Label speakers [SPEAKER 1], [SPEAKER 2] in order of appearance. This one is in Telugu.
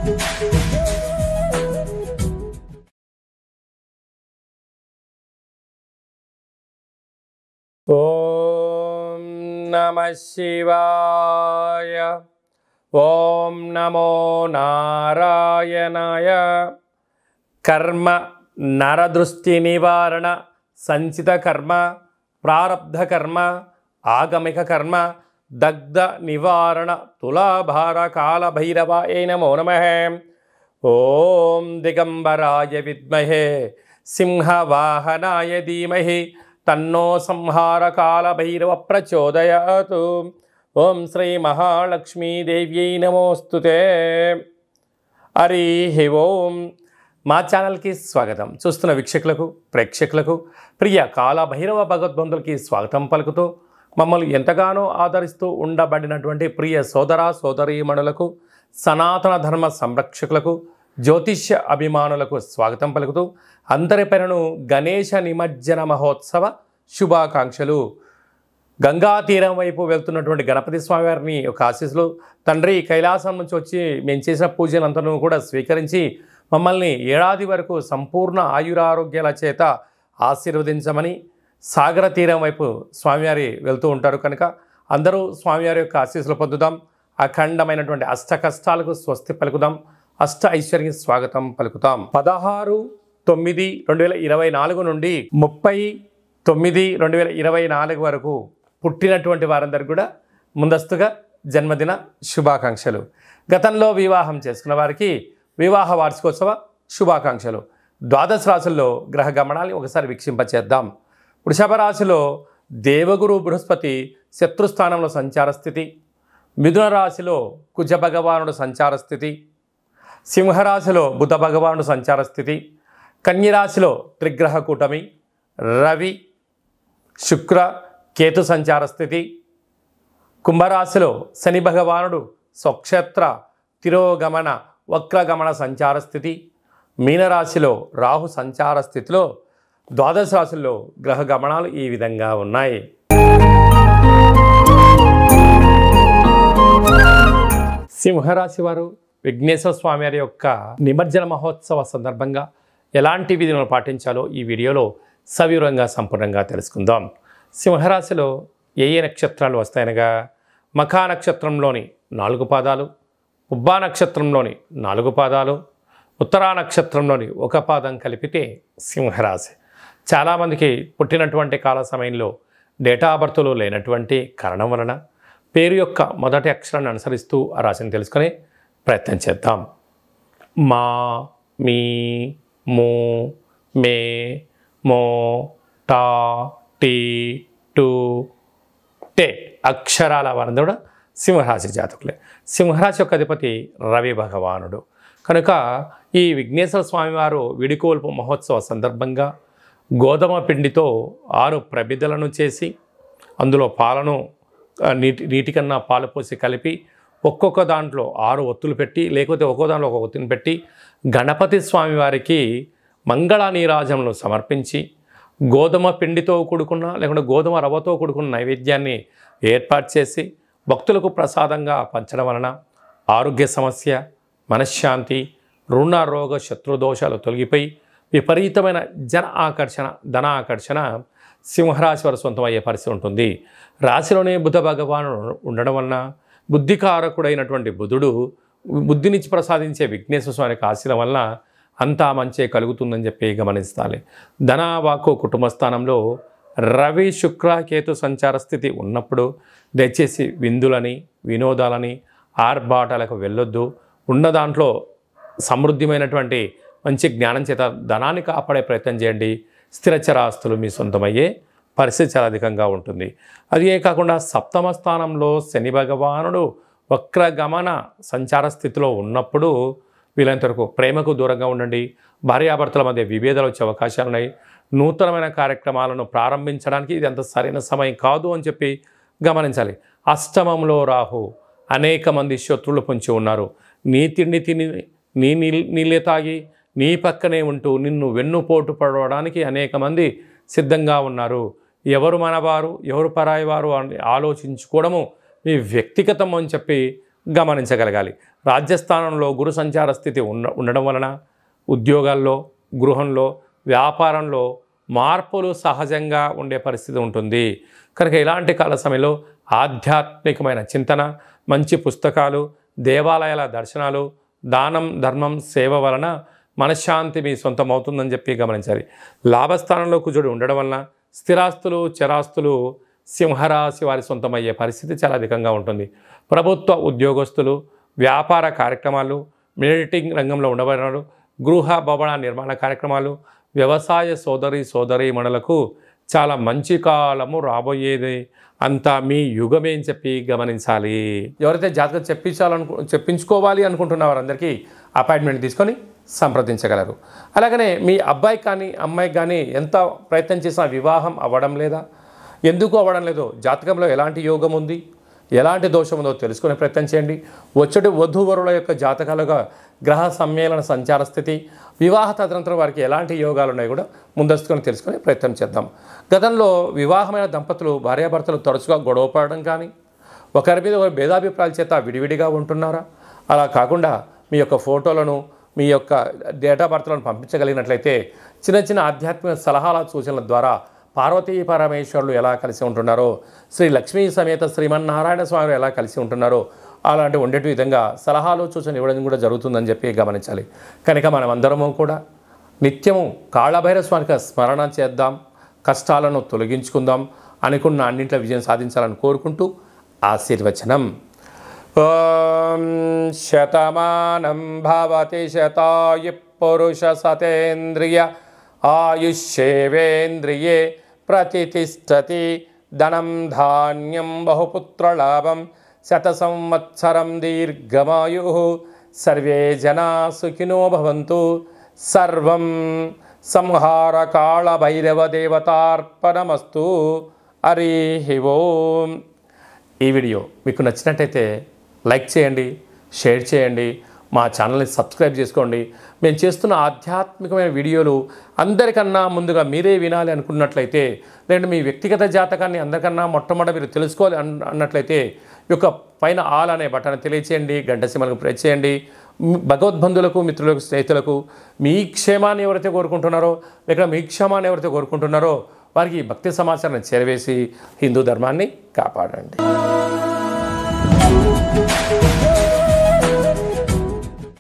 [SPEAKER 1] ఓం నమః శివాయ. ఓం నమో నారాయణాయ. కర్మ నరదృష్టి నివారణ సంచిత కర్మ ప్రారబ్ధ కర్మ ఆగమిక కర్మ దగ్ధ నివారణ తులాభార కాల భైరవాయ నమో నమః. ఓం దిగంబరాయ విద్మహే సింహవాహనాయ ధీమహి తన్నో సంహార కాల భైరవ ప్రచోదయాతు. ఓం శ్రీ మహాలక్ష్మీదేవ్యై నమోస్తుతే. హరి ఓం. మా ఛానల్కి స్వాగతం. చూస్తున్న వీక్షకులకు ప్రేక్షకులకు ప్రియ కాల భైరవ భగవద్బంధులకి స్వాగతం పలుకుతూ మమ్మల్ని ఎంతగానో ఆదరిస్తూ ఉండబడినటువంటి ప్రియ సోదర సోదరీమణులకు సనాతన ధర్మ సంరక్షకులకు జ్యోతిష్య అభిమానులకు స్వాగతం పలుకుతూ అందరిపైనను గణేష నిమజ్జన మహోత్సవ శుభాకాంక్షలు. గంగా తీరం వైపు వెళ్తున్నటువంటి గణపతి స్వామివారిని ఒక ఆశీస్సులు. తండ్రి కైలాసం నుంచి వచ్చి మేము చేసిన పూజలంతను కూడా స్వీకరించి మమ్మల్ని ఏడాది వరకు సంపూర్ణ ఆయురారోగ్యాల చేత ఆశీర్వదించమని సాగర తీరం వైపు స్వామివారి వెళ్తూ ఉంటారు కనుక అందరూ స్వామివారి యొక్క ఆశీస్సులు పొందుదాం. అఖండమైనటువంటి అష్ట కష్టాలకు స్వస్తి పలుకుదాం. అష్ట ఐశ్వర్య స్వాగతం పలుకుతాం. 16/9/2024 నుండి 30/9/2024 వరకు పుట్టినటువంటి వారందరికీ కూడా ముందస్తుగా జన్మదిన శుభాకాంక్షలు. గతంలో వివాహం చేసుకున్న వారికి వివాహ వార్షికోత్సవ శుభాకాంక్షలు. ద్వాదశ రాశుల్లో గ్రహ గమనాన్ని ఒకసారి వీక్షింపచేద్దాం. వృషభ రాశిలో దేవగురు బృహస్పతి శత్రుస్థానంలో సంచార స్థితి. మిథున రాశిలో కుజ భగవానుడు సంచార స్థితి. సింహరాశిలో బుధ భగవానుడు సంచార స్థితి. కన్యరాశిలో త్రిగ్రహ కూటమి రవి శుక్ర కేతు సంచార స్థితి. కుంభరాశిలో శని భగవానుడు స్వక్షేత్ర తిరోగమన వక్రగమన సంచార స్థితి. మీనరాశిలో రాహు సంచార స్థితిలో ద్వాదశ రాశుల్లో గ్రహ గమనాలు ఈ విధంగా ఉన్నాయి. సింహరాశి వారు విఘ్నేశ్వర స్వామి వారి యొక్క నిమజ్జన మహోత్సవ సందర్భంగా ఎలాంటి విధులను పాటించాలో ఈ వీడియోలో సవివరంగా సంపూర్ణంగా తెలుసుకుందాం. సింహరాశిలో ఏ నక్షత్రాలు వస్తాయనగా మఖా నక్షత్రంలోని 4 పాదాలు, ఉబ్బా నక్షత్రంలోని 4 పాదాలు, ఉత్తరా నక్షత్రంలోని 1 పాదం కలిపితే సింహరాశి. చాలామందికి పుట్టినటువంటి కాల సమయంలో డేటా బర్త్లు లేనటువంటి కారణం వలన పేరు యొక్క మొదటి అక్షరాన్ని అనుసరిస్తూ ఆ రాశిని తెలుసుకునే ప్రయత్నం చేద్దాం. మా, మీ, మూ, మే, మో, టా, టీ, టు, టే అక్షరాల వారందరూ కూడా సింహరాశి జాతకులే. సింహరాశి యొక్క అధిపతి రవి భగవానుడు కనుక ఈ విఘ్నేశ్వర స్వామివారు విడికోల్పు మహోత్సవ సందర్భంగా గోధుమ పిండితో 6 ప్రమిదలను చేసి అందులో పాలను నీటి కన్నా పాలు పోసి కలిపి ఒక్కొక్క దాంట్లో 6 ఒత్తులు పెట్టి లేకపోతే ఒక్కో దాంట్లో ఒక ఒత్తిని పెట్టి గణపతి స్వామి వారికి మంగళ నీరాజనలు సమర్పించి గోధుమ పిండితో కూడుకున్న లేకుంటే గోధుమ రవ్వతో కూడుకున్న నైవేద్యాన్ని ఏర్పాటు చేసి భక్తులకు ప్రసాదంగా పంచడం వలన ఆరోగ్య సమస్య, మనశ్శాంతి, రుణ రోగ శత్రుదోషాలు తొలగిపోయి విపరీతమైన ధన ఆకర్షణ సింహరాశి వారు సొంతమయ్యే పరిస్థితి ఉంటుంది. రాశిలోనే బుధ భగవానుడు ఉండడం వలన బుద్ధికారకుడైనటువంటి బుధుడు బుద్ధినిచ్చి ప్రసాదించే విఘ్నేశ్వర స్వామికి ఆశీల వలన అంతా మంచే కలుగుతుందని చెప్పి గమనించాలి. ధన వాక్కు కుటుంబ స్థానంలో రవి శుక్ర కేతు సంచార స్థితి ఉన్నప్పుడు దయచేసి విందులని వినోదాలని ఆర్భాటాలకు వెళ్ళొద్దు. ఉన్న దాంట్లో సమృద్ధిమైనటువంటి మంచి జ్ఞానం చేత ధనాన్ని కాపాడే ప్రయత్నం చేయండి. స్థిరచరాస్తులు మీ సొంతమయ్యే పరిస్థితి చాలా అధికంగా ఉంటుంది. అదే కాకుండా సప్తమ స్థానంలో శని భగవానుడు వక్రగమన సంచార స్థితిలో ఉన్నప్పుడు వీలైనంత వరకు ప్రేమకు దూరంగా ఉండండి. భార్యాభర్తల మధ్య విభేదాలు వచ్చే అవకాశాలు ఉన్నాయి. నూతనమైన కార్యక్రమాలను ప్రారంభించడానికి ఇది అంత సరైన సమయం కాదు అని చెప్పి గమనించాలి. అష్టమంలో రాహు అనేక మంది శత్రువులు పొంచి ఉన్నారు. నీ తిండి తిని నీ నీళ్ళే తాగి నీ పక్కనే ఉంటూ నిన్ను వెన్నుపోటు పడడానికి అనేక మంది సిద్ధంగా ఉన్నారు. ఎవరు మనవారు ఎవరు పరాయి వారు అని ఆలోచించుకోవడము మీ వ్యక్తిగతం అని చెప్పి గమనించగలగాలి. రాజ్యస్థానంలో గురు సంచార స్థితి ఉండడం వలన ఉద్యోగాల్లో, గృహంలో, వ్యాపారంలో మార్పులు సహజంగా ఉండే పరిస్థితి ఉంటుంది. కనుక ఇలాంటి కాల సమయంలో ఆధ్యాత్మికమైన చింతన, మంచి పుస్తకాలు, దేవాలయాల దర్శనాలు, దానం, ధర్మం, సేవ వలన మనశ్శాంతి మీ సొంతమవుతుందని చెప్పి గమనించాలి. లాభస్థానంలో కుజుడు ఉండడం వలన స్థిరాస్తులు, చరాస్తులు సింహరాశి వారి సొంతమయ్యే పరిస్థితి చాలా అధికంగా ఉంటుంది. ప్రభుత్వ ఉద్యోగస్తులు, వ్యాపార కార్యక్రమాలు, మిలిటరీ రంగంలో ఉండబడినారు, గృహ భవన నిర్మాణ కార్యక్రమాలు, వ్యవసాయ సోదరీమణులకు చాలా మంచి కాలము రాబోయేది, అంతా మీ యుగమే అని చెప్పి గమనించాలి. ఎవరైతే జాతకం చెప్పించుకోవాలి అనుకుంటున్న వారందరికీ అపాయింట్మెంట్ తీసుకొని సంప్రదించగలరు. అలాగనే మీ అబ్బాయికి కానీ అమ్మాయికి కానీ ఎంత ప్రయత్నం చేసినా వివాహం అవ్వడం లేదా, ఎందుకు అవ్వడం లేదో, జాతకంలో ఎలాంటి యోగం ఉంది, ఎలాంటి దోషం ఉందో తెలుసుకునే ప్రయత్నం చేయండి. వచ్చటి వధూవరుల యొక్క జాతకాలుగా గ్రహ సమ్మేళన సంచార స్థితి, వివాహ తదనంతరం వారికి ఎలాంటి యోగాలు ఉన్నాయో కూడా ముందస్తుకొని తెలుసుకునే ప్రయత్నం చేద్దాం. గతంలో వివాహమైన దంపతులు, భార్యాభర్తలు తరచుగా గొడవపడడం కానీ, ఒకరి మీద ఒకరి భేదాభిప్రాయాల చేత విడివిడిగా ఉంటున్నారా? అలా కాకుండా మీ యొక్క ఫోటోలను, మీ యొక్క డేట్ ఆఫ్ బర్త్లను పంపించగలిగినట్లయితే చిన్న చిన్న ఆధ్యాత్మిక సలహాల సూచనల ద్వారా పార్వతీ పరమేశ్వరులు ఎలా కలిసి ఉంటున్నారో, శ్రీ లక్ష్మీ సమేత శ్రీమన్నారాయణ స్వామి ఎలా కలిసి ఉంటున్నారో అలాంటి ఉండేటి విధంగా సలహాలు సూచనలు ఇవ్వడం కూడా జరుగుతుందని చెప్పి గమనించాలి. కనుక మనమందరము కూడా నిత్యము కాళభైరవ స్వామికి స్మరణ చేద్దాం, కష్టాలను తొలగించుకుందాం, అనుకున్న అన్నింటిలో విజయం సాధించాలని కోరుకుంటూ ఆశీర్వచనం. ఓం శతమానం భవతి శతాయు పురుష సతేంద్రియ ఆయుష్యేవేంద్రియే ప్రతిష్టతి. ధనం ధాన్యం బహుపుత్రలాభం శత సంవత్సరం దీర్ఘమాయు. సర్వే జనా సుఖినో భవంతు. సర్వం సంహార కాళ భైరవ దేవతార్పణమస్తు. హరి ఓం. ఈ వీడియో మీకు నచ్చినట్టయితే లైక్ చేయండి, షేర్ చేయండి, మా ఛానల్ని సబ్స్క్రైబ్ చేసుకోండి. మేము చేస్తున్న ఆధ్యాత్మికమైన వీడియోలు అందరికన్నా ముందుగా మీరే వినాలి అనుకున్నట్లయితే, లేదంటే మీ వ్యక్తిగత జాతకాన్ని అందరికన్నా మొట్టమొదట మీరు తెలుసుకోవాలి అన్నట్లయితే ఈ యొక్క పైన ఆల్ అనే బటన్ తెలియచేయండి, గంట సింబల్కు ప్రెస్ చేయండి. భగవద్బంధులకు, మిత్రులకు, స్నేహితులకు మీ క్షేమాన్ని ఎవరైతే కోరుకుంటున్నారో, లేక మీ క్షేమాన్ని ఎవరైతే కోరుకుంటున్నారో వారికి భక్తి సమాచారాన్ని చేరవేసి హిందూ ధర్మాన్ని కాపాడండి.